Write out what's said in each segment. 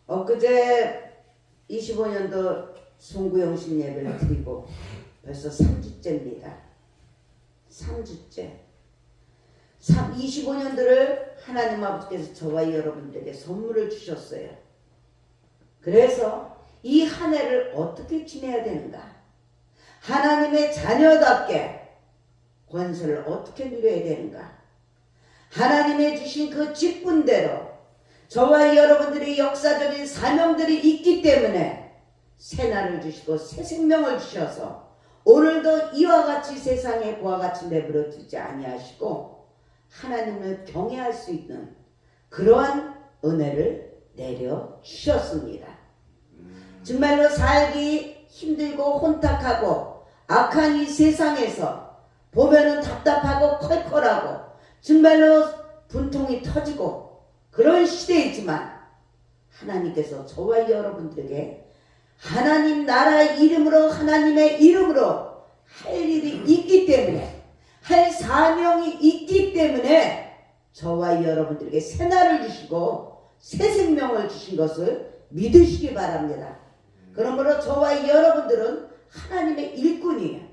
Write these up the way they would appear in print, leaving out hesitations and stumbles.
엊그제 25년도 송구영신 예배를 드리고 벌써 3주째입니다. 3주째. 25년도를 하나님 아버지께서 저와 여러분들에게 선물을 주셨어요. 그래서 이 한 해를 어떻게 지내야 되는가? 하나님의 자녀답게 권세를 어떻게 누려야 되는가? 하나님의 주신 그 직분대로 저와 여러분들의 역사적인 사명들이 있기 때문에 새날을 주시고 새 생명을 주셔서 오늘도 이와 같이 세상에 그와 같이 내버려 두지 아니하시고 하나님을 경외할 수 있는 그러한 은혜를 내려 주셨습니다. 정말로 살기 힘들고 혼탁하고 악한 이 세상에서 보면은 답답하고 컬컬하고 정말로 분통이 터지고 그런 시대이지만 하나님께서 저와 여러분들에게 하나님 나라 이름으로 하나님의 이름으로 할 일이 있기 때문에 할 사명이 있기 때문에 저와 여러분들에게 새날을 주시고 새 생명을 주신 것을 믿으시기 바랍니다. 그러므로 저와 여러분들은 하나님의 일꾼이에요.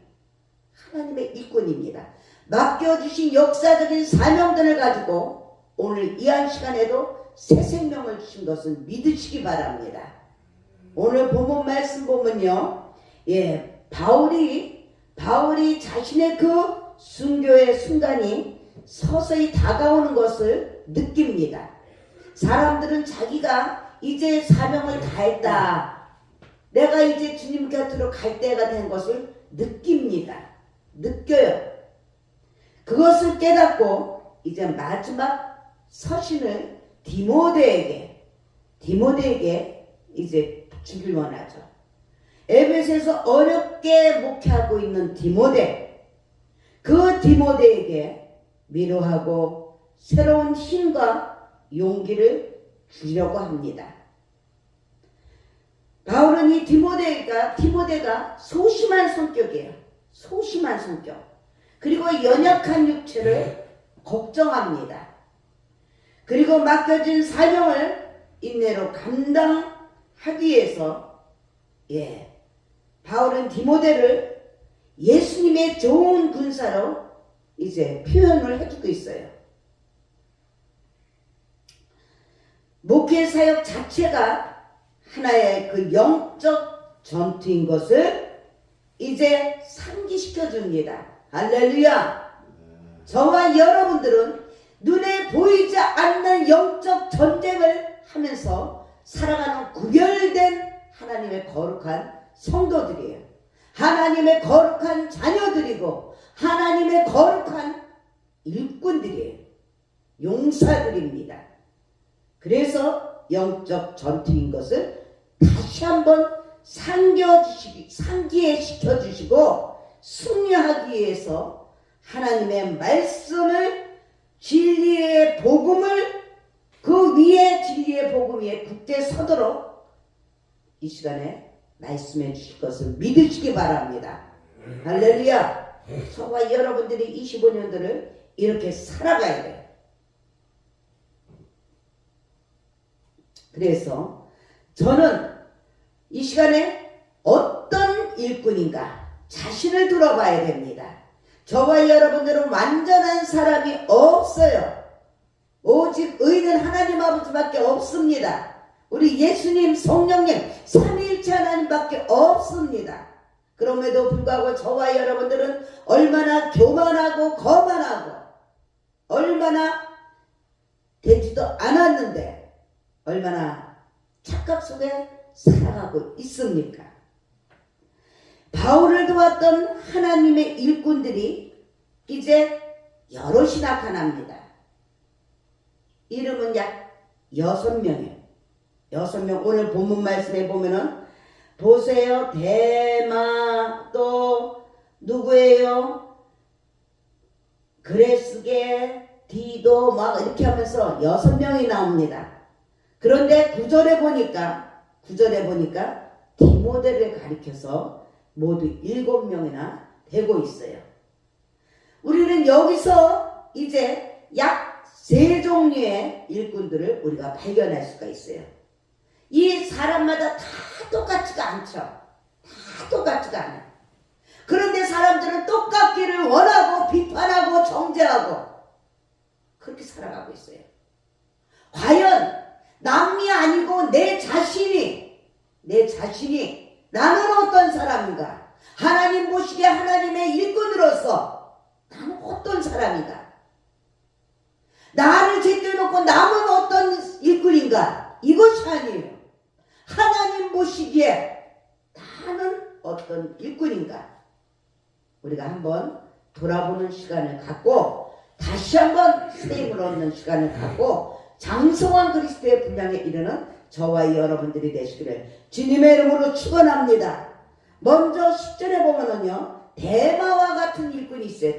하나님의 일꾼입니다. 맡겨주신 역사적인 사명들을 가지고 오늘 이 한 시간에도 새 생명을 주신 것을 믿으시기 바랍니다. 오늘 본문 말씀 보면요, 바울이 자신의 그 순교의 순간이 서서히 다가오는 것을 느낍니다. 사람들은 자기가 이제 사명을 다했다, 내가 이제 주님 곁으로 갈 때가 된 것을 느낍니다. 느껴요. 그것을 깨닫고 이제 마지막 서신을 디모데에게 이제 주길 원하죠. 에베소에서 어렵게 목회하고 있는 디모데, 그 디모데에게 위로하고 새로운 힘과 용기를 주려고 합니다. 바울은 이 디모데가 소심한 성격이에요. 소심한 성격. 그리고 연약한 육체를 걱정합니다. 그리고 맡겨진 사명을 인내로 감당하기 위해서 바울은 디모데를 예수님의 좋은 군사로 이제 표현을 해주고 있어요. 목회 사역 자체가 하나의 그 영적 전투인 것을 이제 상기시켜 줍니다. 할렐루야! 저와 여러분들은 눈에 보이지 않는 영적 전쟁을 하면서 살아가는 구별된 하나님의 거룩한 성도들이에요. 하나님의 거룩한 자녀들이고 하나님의 거룩한 일꾼들이에요. 용사들입니다. 그래서 영적 전투인 것을 다시 한번 상기에 시켜주시고 승리하기 위해서 하나님의 말씀을 진리의 복음을 그 위에 진리의 복음 위에 굳게 서도록 이 시간에 말씀해 주실 것을 믿으시기 바랍니다. 할렐루야! 저와 여러분들이 25년도를 이렇게 살아가야 돼요. 그래서 저는 이 시간에 어떤 일꾼인가 자신을 돌아봐야 됩니다. 저와 여러분들은 완전한 사람이 없어요. 오직 의는 하나님 아버지밖에 없습니다. 우리 예수님, 성령님, 삼위일체 하나님밖에 없습니다. 그럼에도 불구하고 저와 여러분들은 얼마나 교만하고 거만하고 얼마나 되지도 않았는데 얼마나 착각 속에 살아가고 있습니까? 바울을 도왔던 하나님의 일꾼들이 이제 여럿이 나타납니다. 이름은 약 6명이에요. 6명. 오늘 본문 말씀에 보면은 보세요. 데마, 또 누구예요? 그레스게, 디도 막 이렇게 하면서 6명이 나옵니다. 그런데 9절에 보니까 디모데를 가리켜서 모두 7명이나 되고 있어요. 우리는 여기서 이제 약 3종류의 일꾼들을 우리가 발견할 수가 있어요. 이 사람마다 다 똑같지가 않죠. 다 똑같지가 않아요. 그런데 사람들은 똑같기를 원하고 비판하고 정죄하고 그렇게 살아가고 있어요. 과연 남이 아니고 내 자신이 나는 어떤 사람인가? 하나님 보시기에 하나님의 일꾼으로서 나는 어떤 사람인가? 나를 제껴놓고 남은 어떤 일꾼인가? 이것이 아니에요. 하나님 보시기에 나는 어떤 일꾼인가? 우리가 한번 돌아보는 시간을 갖고 다시 한번 새 힘을 얻는 시간을 갖고 장성한 그리스도의 분량에 이르는 저와 여러분들이 되시기를 주님의 이름으로 축원합니다. 먼저 10절에 보면은요, 대마와 같은 일꾼이 있어요.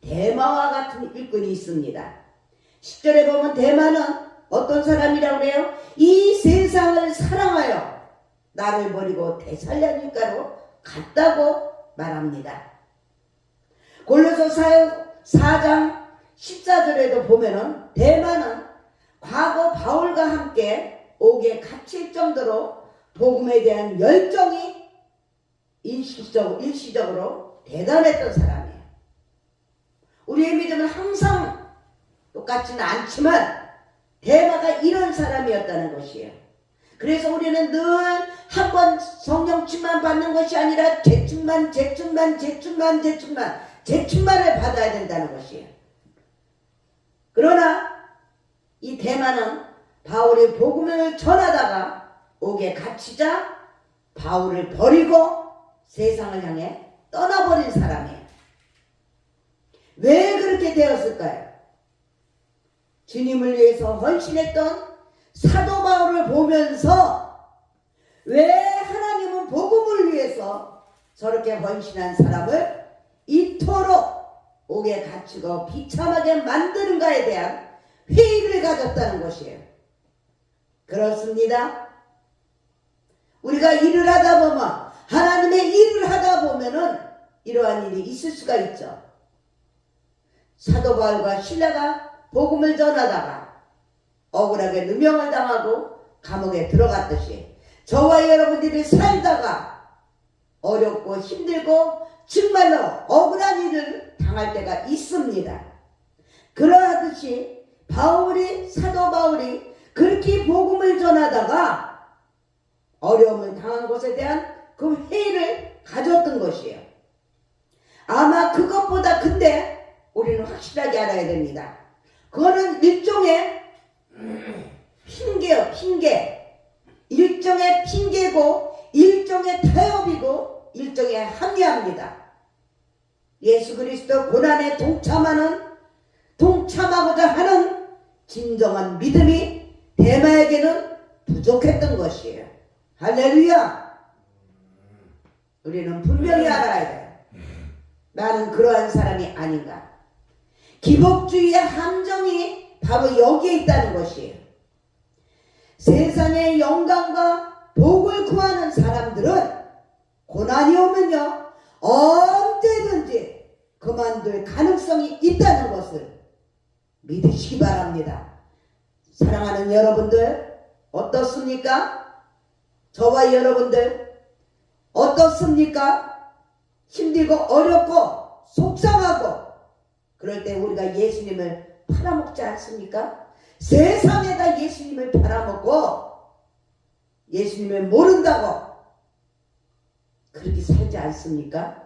대마와 같은 일꾼이 있습니다. 10절에 보면 대마는 어떤 사람이라고 그래요? 이 세상을 사랑하여 나를 버리고 데살로니가로 갔다고 말합니다. 골로새 4장 14절에도 보면은 대마는 과거 바울과 함께 옥에 갇힐 정도로 복음에 대한 열정이 일시적으로 대단했던 사람이에요. 우리의 믿음은 항상 똑같지는 않지만 대마가 이런 사람이었다는 것이에요. 그래서 우리는 늘 한 번 성령 충만 받는 것이 아니라 재충만을 받아야 된다는 것이에요. 그러나 이 대마는 바울이 복음을 전하다가 옥에 갇히자 바울을 버리고 세상을 향해 떠나버린 사람이에요. 왜 그렇게 되었을까요? 주님을 위해서 헌신했던 사도 바울을 보면서 왜 하나님은 복음을 위해서 저렇게 헌신한 사람을 이토록 옥에 갇히고 비참하게 만드는가에 대한 회의를 가졌다는 것이에요. 그렇습니다. 우리가 일을 하다 보면, 하나님의 일을 하다 보면은 이러한 일이 있을 수가 있죠. 사도 바울과 실라가 복음을 전하다가 억울하게 누명을 당하고 감옥에 들어갔듯이 저와 여러분들이 살다가 어렵고 힘들고 정말로 억울한 일을 당할 때가 있습니다. 그러하듯이 사도 바울이 그렇게 복음을 전하다가 어려움을 당한 것에 대한 그 회의를 가졌던 것이에요. 아마 그것보다 근데 우리는 확실하게 알아야 됩니다. 그거는 일종의 핑계요, 핑계. 일종의 핑계고 일종의 타협이고 일종의 합리화입니다. 예수 그리스도 고난에 동참하고자 하는 진정한 믿음이 대마에게는 부족했던 것이에요. 할렐루야! 우리는 분명히 알아야 돼요. 나는 그러한 사람이 아닌가. 기복주의의 함정이 바로 여기에 있다는 것이에요. 세상의 영광과 복을 구하는 사람들은 고난이 오면요 언제든지 그만둘 가능성이 있다는 것을 믿으시기 바랍니다. 사랑하는 여러분들 어떻습니까? 저와 여러분들 어떻습니까? 힘들고 어렵고 속상하고 그럴 때 우리가 예수님을 팔아먹지 않습니까? 세상에다 예수님을 팔아먹고 예수님을 모른다고 그렇게 살지 않습니까?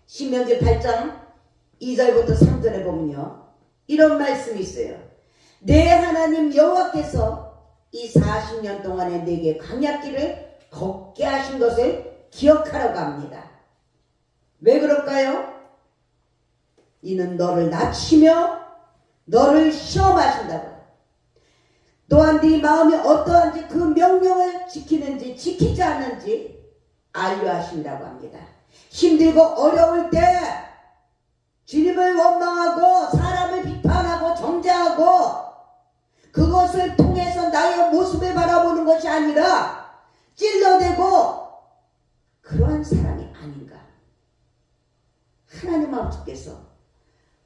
신명기 8장 2절부터 3절에 보면요 이런 말씀이 있어요. 내 하나님 여호와께서 이 40년 동안에 내게 광야길을 걷게 하신 것을 기억하라고 합니다. 왜 그럴까요? 이는 너를 낮추며 너를 시험하신다고. 또한 네 마음이 어떠한지 그 명령을 지키는지 지키지 않는지 알려하신다고 합니다. 힘들고 어려울 때 주님을 원망하고 사람을 비판하고 정죄하고 그것을 통해서 나의 모습을 바라보는 것이 아니라 찔러대고 그러한 사람이 아닌가. 하나님 아버지께서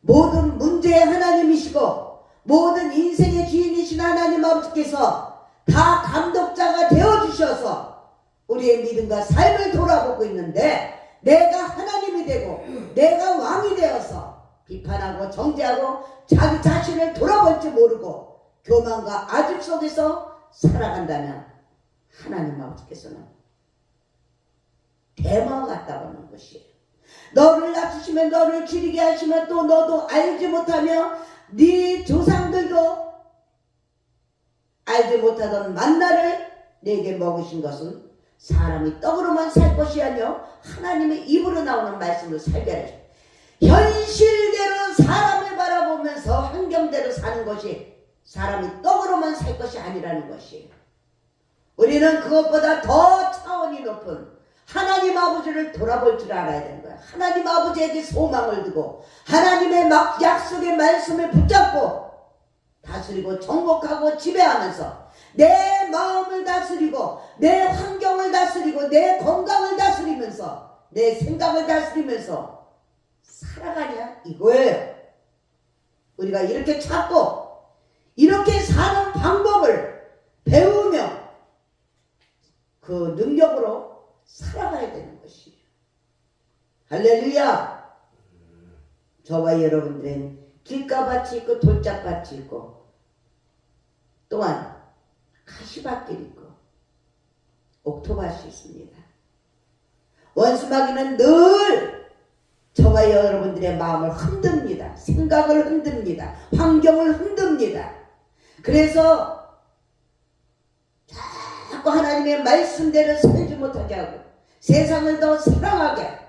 모든 문제의 하나님이시고 모든 인생의 주인이신 하나님 아버지께서 다 감독자가 되어주셔서 우리의 믿음과 삶을 돌아보고 있는데, 내가 하나님이 되고 내가 왕이 되어서 비판하고 정죄하고 자기 자신을 돌아볼 줄 모르고 교만과 아집 속에서 살아간다면 하나님 아버지께서는 대마와 같다고 하는 것이에요. 너를 낮추시면, 너를 기리게 하시면 또 너도 알지 못하며 네 조상들도 알지 못하던 만나를 내게 먹으신 것은 사람이 떡으로만 살 것이 아니요 하나님의 입으로 나오는 말씀으로 살게 하시오. 현실대로 사람을 바라보면서 환경대로 사는 것이 사람이 떡으로만 살 것이 아니라는 것이에요. 우리는 그것보다 더 차원이 높은 하나님 아버지를 돌아볼 줄 알아야 되는 거야. 하나님 아버지에게 소망을 두고 하나님의 약속의 말씀을 붙잡고 다스리고 정복하고 지배하면서 내 마음을 다스리고 내 환경을 다스리고 내 건강을 다스리면서 내 생각을 다스리면서 살아가냐 이거예요. 우리가 이렇게 찾고 이렇게 사는 방법을 배우며 그 능력으로 살아가야 되는 것이에요. 할렐루야. 저와 여러분들은 길가밭이 있고 돌짝밭이 있고 또한 가시밭길이 있고 옥토밭이 있습니다. 원수마귀는 늘 저와 여러분들의 마음을 흔듭니다. 생각을 흔듭니다. 환경을 흔듭니다. 그래서 자꾸 하나님의 말씀대로 살지 못하게 하고 세상을 더 사랑하게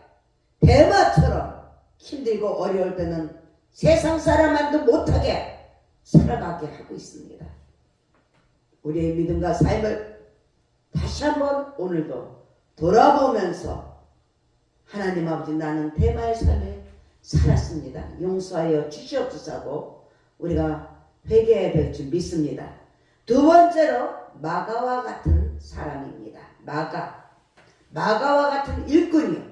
대마처럼 힘들고 어려울 때는 세상 사람만도 못하게 살아가게 하고 있습니다. 우리의 믿음과 삶을 다시 한번 오늘도 돌아보면서 하나님 아버지, 나는 대마의 삶을 살았습니다. 용서하여 주시옵소서고 우리가 회개해야 될 줄 믿습니다. 두 번째로 마가와 같은 사람입니다. 마가와 같은 일꾼이요.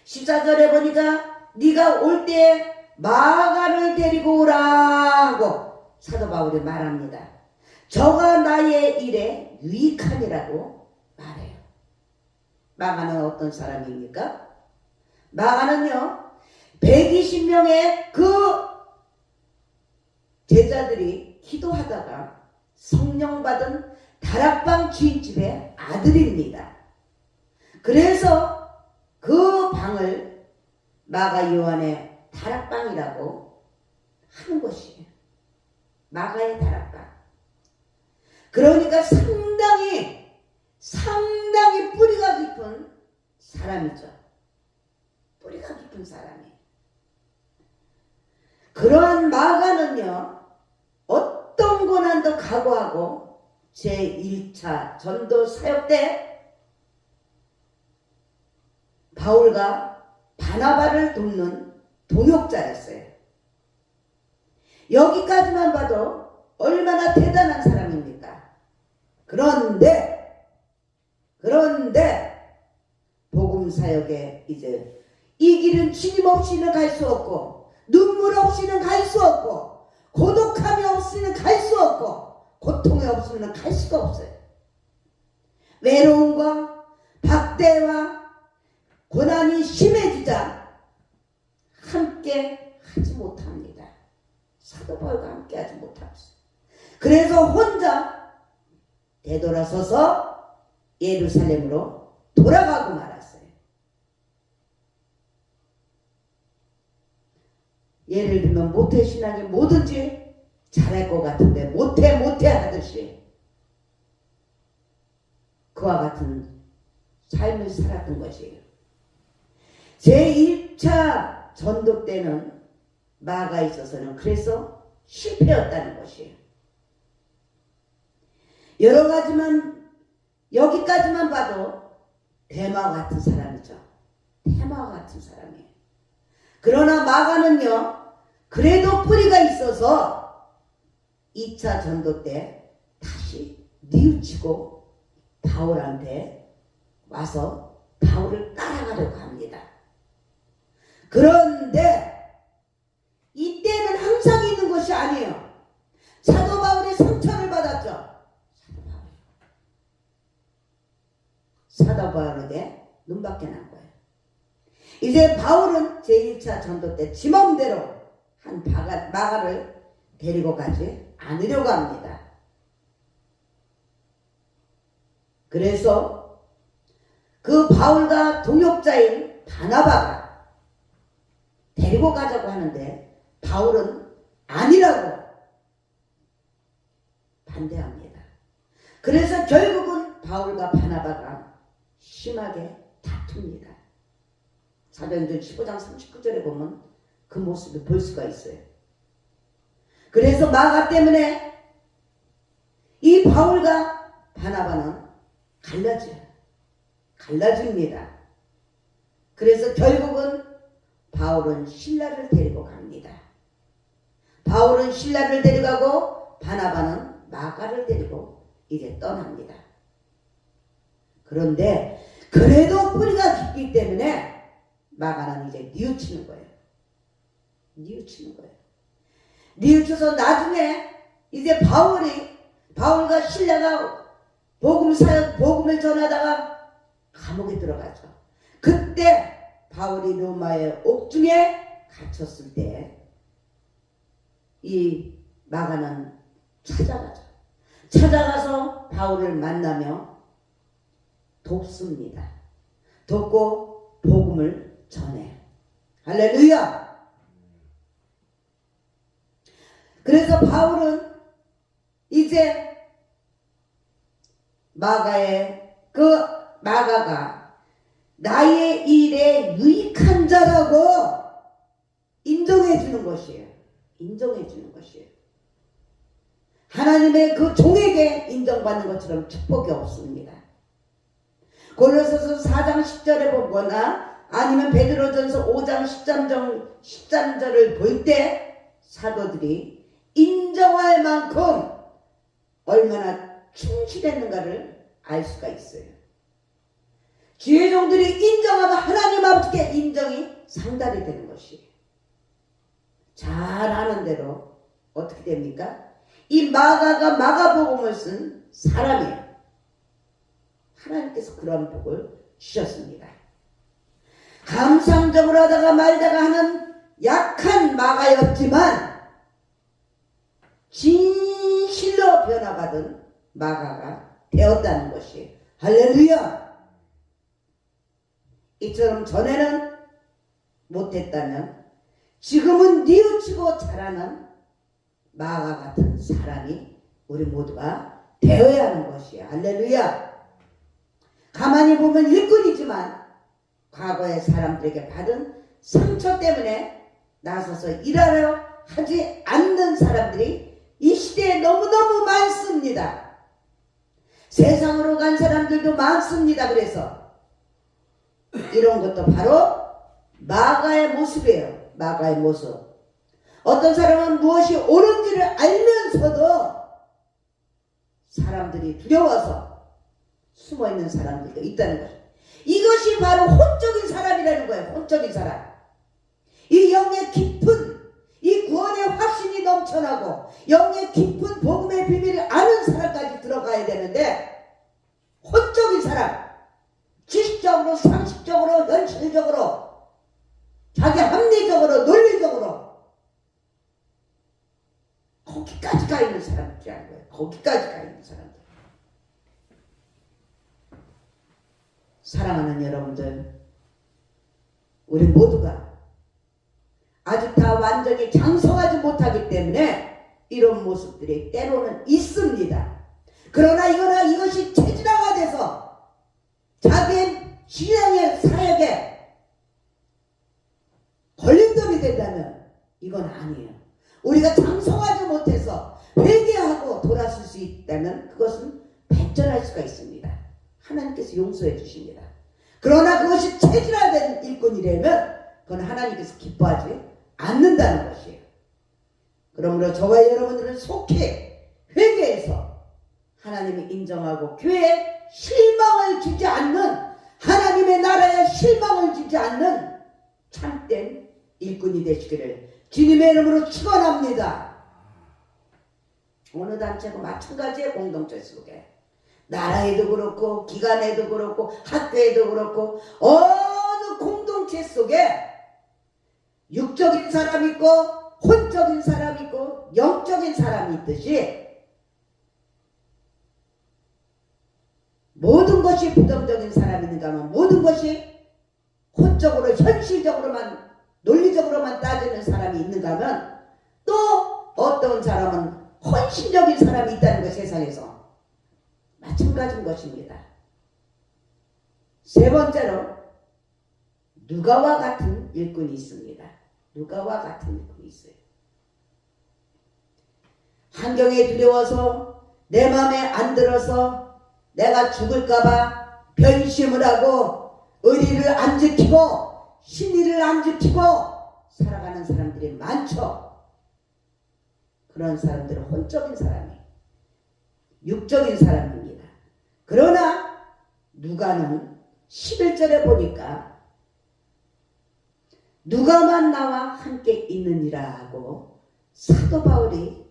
14절에 보니까 네가 올 때에 마가를 데리고 오라 하고 사도 바울이 말합니다. 저가 나의 일에 유익하니라고 말해요. 마가는 어떤 사람입니까? 마가는요 120명의 그 제자들이 기도하다가 성령 받은 다락방 주인집의 아들입니다. 그래서 그 방을 마가 요한의 다락방이라고 하는 것이에요. 마가의 다락방. 그러니까 상당히 뿌리가 깊은 사람이죠. 뿌리가 깊은 사람이에요. 그러한 마가는요 어떤 고난도 각오하고 제1차 전도 사역 때 바울과 바나바를 돕는 동역자였어요. 여기까지만 봐도 얼마나 대단한 사람입니까? 그런데 복음 사역에 이제 이 길은 주님 없이는 갈 수 없고 눈물 없이는 갈 수 없고 고독함이 없이는 갈 수 없고 고통이 없으면 갈 수가 없어요. 외로움과 박대와 고난이 심해지자 함께 하지 못합니다. 사도 바울과 함께 하지 못합니다. 그래서 혼자 되돌아서서 예루살렘으로 돌아가고 말았어요. 예를 들면 모태신앙이 뭐든지 잘할 것 같은데 모태 하듯이 그와 같은 삶을 살았던 것이에요. 제1차 전도 때는 마가 있어서는 그래서 실패였다는 것이에요. 여러 가지만 여기까지만 봐도 대마와 같은 사람이죠. 대마와 같은 사람이에요. 그러나 마가는요 그래도 뿌리가 있어서 2차 전도 때 다시 뉘우치고 바울한테 와서 바울을 따라가려고 합니다. 그런데 이때는 항상 있는 것이 아니에요. 사도 바울이 상처를 받았죠. 사도 사도 바울에게 눈밖에 난 거예요. 이제 바울은 제1차 전도 때 지맘대로 한 마가를 데리고 가지 않으려고 합니다. 그래서 그 바울과 동역자인 바나바가 데리고 가자고 하는데 바울은 아니라고 반대합니다. 그래서 결국은 바울과 바나바가 심하게 다툽니다. 사도행전 15장 39절에 보면 그 모습을 볼 수가 있어요. 그래서 마가 때문에 이 바울과 바나바는 갈라집니다. 그래서 결국은 바울은 실라를 데리고 갑니다. 바울은 실라를 데려가고 바나바는 마가를 데리고 이제 떠납니다. 그런데 그래도 뿌리가 깊기 때문에 마가는 이제 뉘우치는 거예요. 뉘우쳐서 나중에 이제 바울과 실라가 복음을 전하다가 감옥에 들어가죠. 그때 바울이 로마의 옥중에 갇혔을 때 이 마가는 찾아가서 바울을 만나며 돕습니다. 돕고 복음을 전해요. 할렐루야! 그래서 바울은 이제 마가가 나의 일에 유익한 자라고 인정해 주는 것이에요. 하나님의 그 종에게 인정받는 것처럼 축복이 없습니다. 골로새서 4장 10절에 보거나 아니면 베드로전서 5장 13절을 볼 때 사도들이 인정할 만큼 얼마나 충실했는가를 알 수가 있어요. 주의 종들이 인정하면 하나님 아버지께 인정이 상달이 되는 것이에요. 잘하는 대로 어떻게 됩니까? 이 마가가 마가복음을 쓴 사람이에요. 하나님께서 그런 복을 주셨습니다. 감상적으로 하다가 말다가 하는 약한 마가였지만 진실로 변화받은 마가가 되었다는 것이에요. 할렐루야! 이처럼 전에는 못했다면 지금은 뉘우치고 자라는 마가 같은 사람이 우리 모두가 되어야 하는 것이에요. 할렐루야! 가만히 보면 일꾼이지만 과거의 사람들에게 받은 상처 때문에 나서서 일하려 하지 않는 사람들이 이 시대에 너무너무 많습니다. 세상으로 간 사람들도 많습니다. 그래서 이런 것도 바로 마가의 모습이에요. 마가의 모습. 어떤 사람은 무엇이 옳은지를 알면서도 사람들이 두려워서 숨어있는 사람들도 있다는 거예요. 이것이 바로 혼적인 사람이라는 거예요. 혼적인 사람. 이 영의 깊은 이 구원의 확신이 넘쳐나고 영의 깊은 복음의 비밀을 아는 사람까지 들어가야 되는데 혼적인 사람, 지식적으로 상식적으로 현실적으로 자기 합리적으로 논리적으로 거기까지 가 있는 사람들이 아닌 거예요. 거기까지 가 있는 사람들. 사랑하는 여러분들, 우리 모두가 아직 다 완전히 장성하지 못하기 때문에 이런 모습들이 때로는 있습니다. 그러나 이것이 체질화가 돼서 자기의 신앙의 사역에 걸림돌이 된다면 이건 아니에요. 우리가 장성하지 못해서 회개하고 돌아설 수 있다면 그것은 발전할 수가 있습니다. 하나님께서 용서해 주십니다. 그러나 그것이 체질화된 일꾼이라면 그건 하나님께서 기뻐하지 않는다는 것이에요. 그러므로 저와 여러분들은 속히 회개해서 하나님이 인정하고 교회에 실망을 주지 않는, 하나님의 나라에 실망을 주지 않는 참된 일꾼이 되시기를 주님의 이름으로 축원합니다. 어느 단체고 마찬가지의 공동체 속에 나라에도 그렇고 기관에도 그렇고 학교에도 그렇고 어느 공동체 속에 육적인 사람 있고 혼적인 사람 있고 영적인 사람이 있듯이 모든 것이 부정적인 사람이 있는가 하면 모든 것이 혼적으로 현실적으로만 논리적으로만 따지는 사람이 있는가 하면 또 어떤 사람은 헌신적인 사람이 있다는 것 세상에서 마찬가지인 것입니다. 세 번째로 누가와 같은 일꾼이 있습니다. 누가와 같은 일꾼이 있어요. 환경에 두려워서 내 마음에 안 들어서 내가 죽을까봐 변심을 하고 의리를 안 지키고 신의를 안 지키고 살아가는 사람들이 많죠. 그런 사람들은 혼적인 사람이에요. 육적인 사람입니다. 그러나 누가는 11절에 보니까 누가만 나와 함께 있느니라 하고 사도 바울이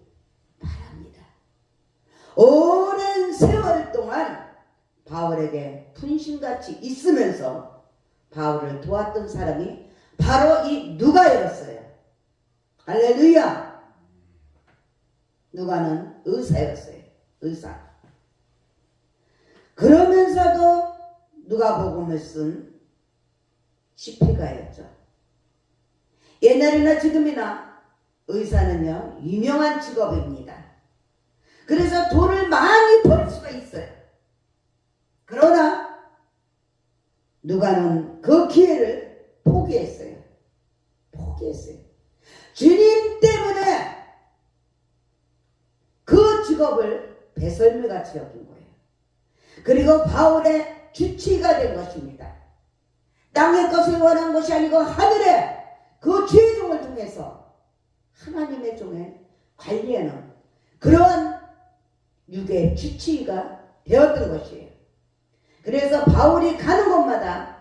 말합니다. 오랜 세월 동안 바울에게 분신같이 있으면서 바울을 도왔던 사람이 바로 이 누가였어요. 할렐루야. 누가는 의사였어요. 의사. 그러면서도 누가복음을 쓴 시필가였죠. 옛날이나 지금이나 의사는요 유명한 직업입니다. 그래서 돈을 많이 벌 수가 있어요. 그러나 누가는 그 기회를 포기했어요. 주님 때문에 그 직업을 배설물같이 여긴 거예요. 그리고 바울의 주치의가 된 것입니다. 땅의 것을 원한 것이 아니고 하늘의 그 주의 종을 통해서 하나님의 종에 관리하는 그러한 육의 주치의가 되었던 것이에요. 그래서 바울이 가는 곳마다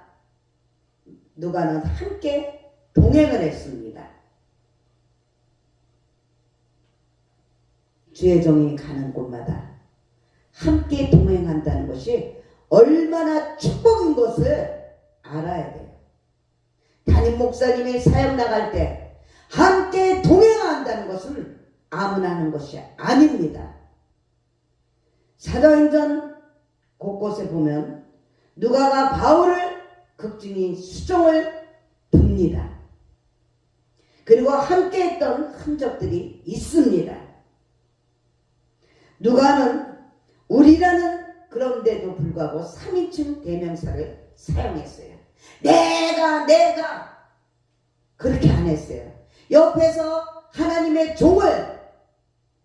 누가는 함께 동행을 했습니다. 주의 종이 가는 곳마다 함께 동행한다는 것이 얼마나 축복인 것을 알아야 돼요. 담임 목사님이 사역 나갈 때 함께 동행한다는 것은 아무나 하는 것이 아닙니다. 사도행전 곳곳에 보면 누가가 바울을 극진히 수종을 둡니다. 그리고 함께 했던 흔적들이 있습니다. 누가는 우리라는 그런데도 불구하고 3인칭 대명사를 사용했어요. 내가 그렇게 안 했어요. 옆에서 하나님의 종을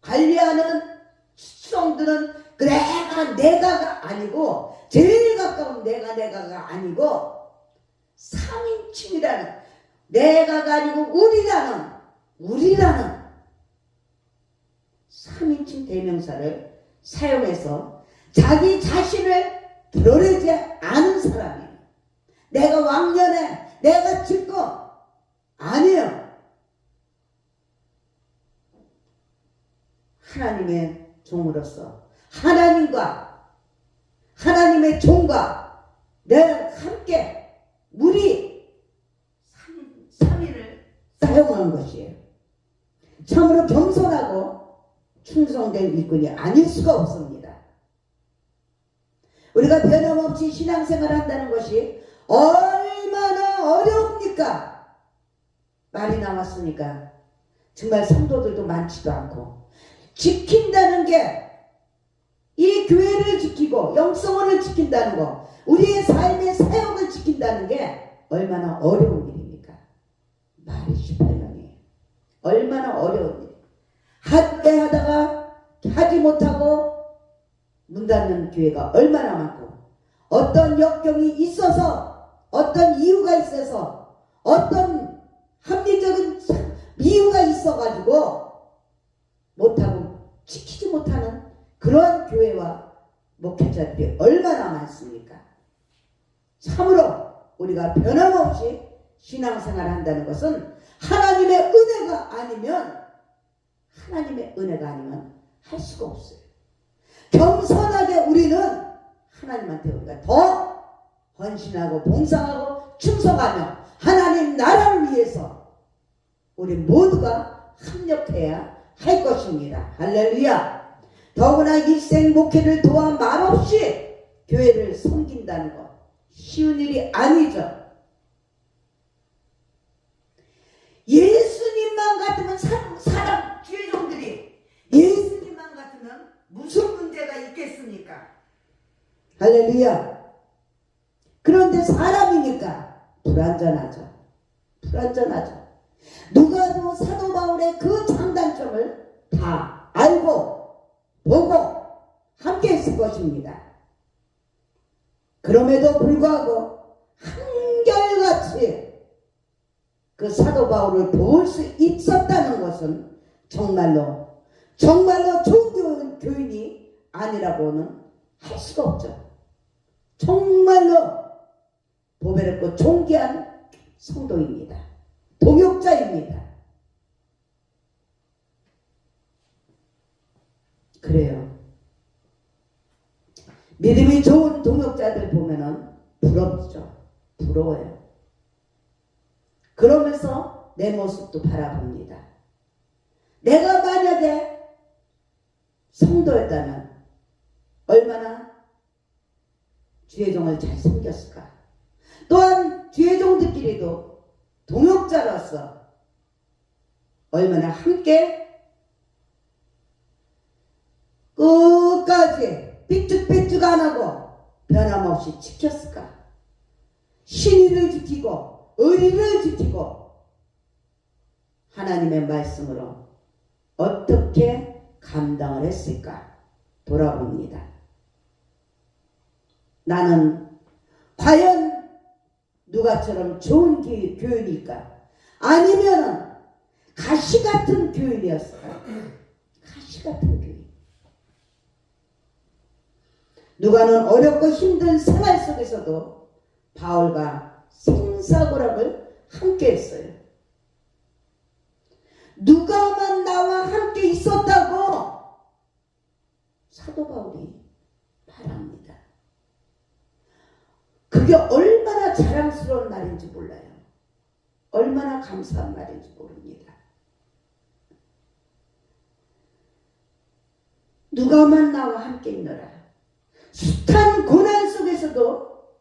관리하는 수종들은 내가가 아니고 제일 가까운 내가가 아니고 3인칭이라는 내가가 아니고 우리라는 3인칭 대명사를 사용해서 자기 자신을 드러내지 않은 사람이에요. 내가 왕년에 내가 짓고 아니에요. 하나님의 종으로서 하나님의 종과 내가 함께 우리 3위를 사용한 것이에요. 참으로 겸손하고 충성된 일꾼이 아닐 수가 없습니다. 우리가 변함없이 신앙생활을 한다는 것이 얼마나 어려웁니까? 말이 나왔으니까 정말 성도들도 많지도 않고 지킨다는 게 이 교회를 지키고 영성원을 지킨다는 거 우리의 삶의 사역을 지킨다는 게 얼마나 어려운 일입니까? 말이 18년이에요. 얼마나 어려운 일. 할때 하다가 하지 못하고 문 닫는 교회가 얼마나 많고 어떤 역경이 있어서 어떤 이유가 있어서 어떤 합리적인 이유가 있어가지고 못하고 지키지 못하는 그런 교회와 목회자들이 얼마나 많습니까? 참으로 우리가 변함없이 신앙생활을 한다는 것은 하나님의 은혜가 아니면 할 수가 없어요. 겸손하게 우리는 헌신하고 봉사하고 충성하며 하나님 나라를 위해서 우리 모두가 협력해야 할 것입니다. 할렐루야. 더구나 일생 목회를 도와 말없이 교회를 섬긴다는 것 쉬운 일이 아니죠. 예수님만 같으면 사람 죄종들이 예수님만 같으면 무슨 문제가 있겠습니까? 할렐루야. 그런데 사람이니까 불완전하죠. 불완전하죠. 누가도 사도 바울의 그 장단점을 다 알고 보고 함께 했을 것입니다. 그럼에도 불구하고 한결같이 그 사도 바울을 도울 수 있었다는 것은 정말로 좋은 교인이 아니라고는 할 수가 없죠. 정말로 보배롭고 존귀한 성도입니다. 동역자입니다. 그래요. 믿음이 좋은 동역자들 보면은 부럽죠. 부러워요. 그러면서 내 모습도 바라봅니다. 내가 만약에 성도였다면 얼마나 주의 종을 잘 섬겼을까. 또한 주의 종들끼리도 동역자로서 얼마나 함께 끝까지 삐죽삐죽 안 하고 변함없이 지켰을까. 신의를 지키고 의리를 지키고 하나님의 말씀으로 어떻게 감당을 했을까 돌아봅니다. 나는 과연 누가처럼 좋은 교인일까? 아니면 가시 같은 교인이었을까? 가시 같은 교인. 누가는 어렵고 힘든 생활 속에서도 바울과 생사고락을 함께 했어요. 누가만 나와 함께 있었다고 사도 바울이 말합니다. 그게 얼마나 자랑스러운 말인지 몰라요. 얼마나 감사한 말인지 모릅니다. 누가만 나와 함께 있노라. 숱한 고난 속에서도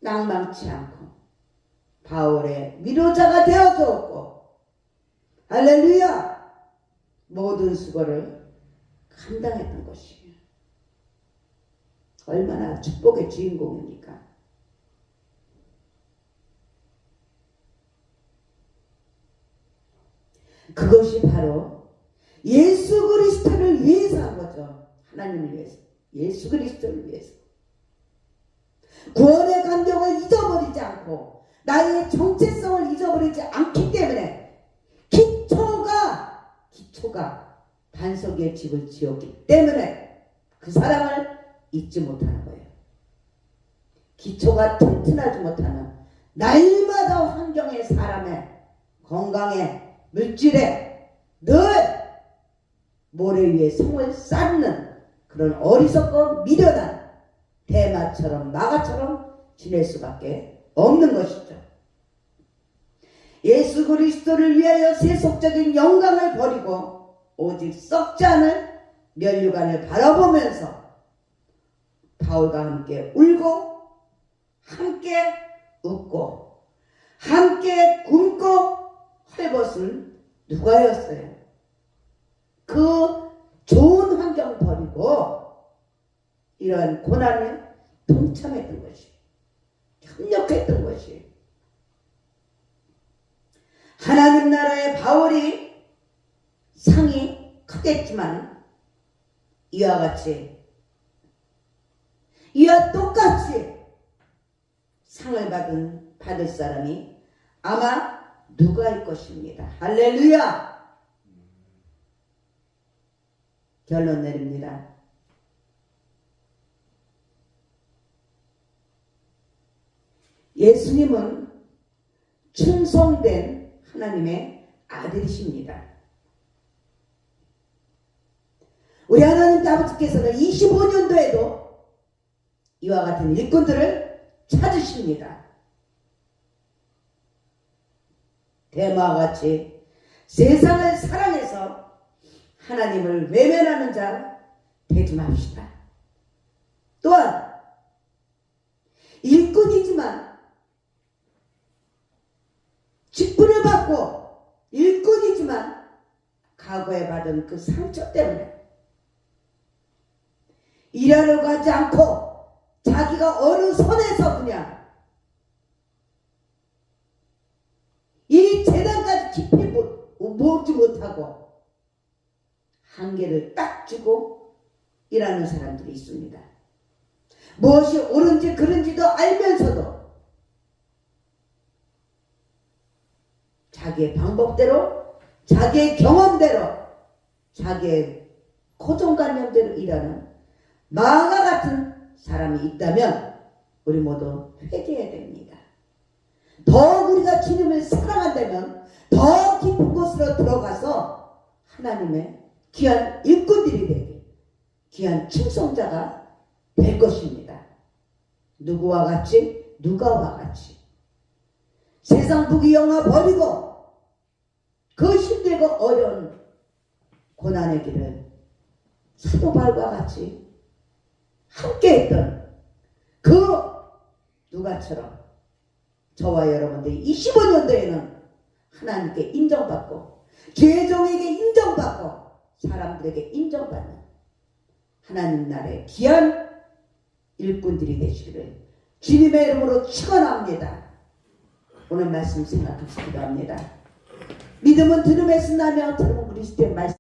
낭망치 않고 바울의 위로자가 되어주었고 할렐루야 모든 수고를 감당했던 것이에요. 얼마나 축복의 주인공입니까? 그것이 바로 예수 그리스도를 위해서 한 거죠. 하나님을 위해서. 예수 그리스도를 위해서. 구원의 감격을 잊어버리지 않고 나의 정체성을 잊어버리지 않기 때문에 기초가 반석 위에 집을 지었기 때문에 그 사랑을 잊지 못하는 거예요. 기초가 튼튼하지 못하는 날마다 환경에 사람의 건강에 물질에 늘 모래 위에 성을 쌓는 그런 어리석고 미련한 대마처럼 마가처럼 지낼 수밖에 없는 것이죠. 예수 그리스도를 위하여 세속적인 영광을 버리고 오직 썩지 않을 면류관을 바라보면서 바울과 함께 울고 함께 웃고 함께 굶고 헐벗은 누가였어요. 그 좋은 환경 버리고 이러한 고난에 동참했던 것이, 협력했던 것이. 하나님 나라의 바울이 상이 크겠지만 이와 똑같이 상을 받을 사람이 아마 누가일 것입니다. 할렐루야. 결론 내립니다. 예수님은 충성된 하나님의 아들이십니다. 우리 하나님 아버지께서는 25년도에도 이와 같은 일꾼들을 찾으십니다. 대마와 같이 세상을 사랑해서 하나님을 외면하는 자 되지 맙시다. 또한 일꾼이지만 직분을 받고 일꾼이지만 과거에 받은 그 상처 때문에 일하러 가지 않고 자기가 어느 선에서 그냥 이 재단까지 깊이 모으지 못하고 한계를 딱 주고 일하는 사람들이 있습니다. 무엇이 옳은지 그른지도 알면서도 자기의 방법대로 자기의 경험대로 자기의 고정관념대로 일하는 마가 같은 사람이 있다면 우리 모두 회개해야 됩니다. 더 우리가 주님을 사랑한다면 더 깊은 곳으로 들어가서 하나님의 귀한 일꾼들이 되게 귀한 충성자가 될 것입니다. 누구와 같이? 누가와 같이 세상 부귀영화 버리고 그 힘들고 어려운 고난의 길을 사도바울과 같이 함께했던 그 누가처럼 저와 여러분들이 25년도에는 하나님께 인정받고 죄종에게 인정받고 사람들에게 인정받는 하나님 나라의 귀한 일꾼들이 되시기를 주님의 이름으로 축원합니다. 오늘 말씀 생각하시기도 합니다. 믿음은 들음에서 나며 들음은 그리스도의 말씀